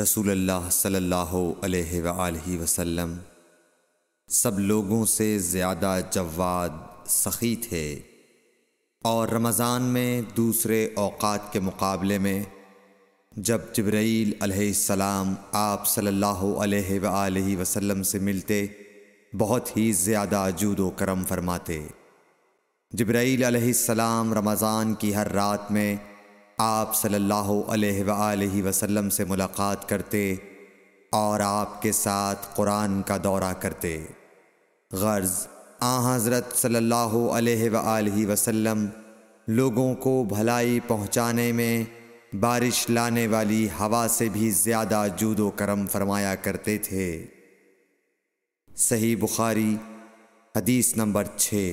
रसूलुल्लाह सल्लल्लाहु अलैहि वसल्लम सब लोगों से ज़्यादा जव्वाद सखी थे और रमज़ान में दूसरे औक़ात के मुकाबले में जब जिब्राईल अलैहिस्सलाम आप सल्लल्लाहु अलैहि वसल्लम से मिलते बहुत ही ज़्यादा जूद व करम फरमाते। जिब्राईल अलैहिस्सलाम रमज़ान की हर रात में आप सल्लल्लाहु अलैहि वसल्लम से मुलाकात करते और आपके साथ कुरान का दौरा करते। गर्ज़ हज़रत सल्लल्लाहु अलैहि वसल्लम लोगों को भलाई पहुँचाने में बारिश लाने वाली हवा से भी ज़्यादा जूद व करम फरमाया करते थे। सही बुखारी हदीस नंबर 6।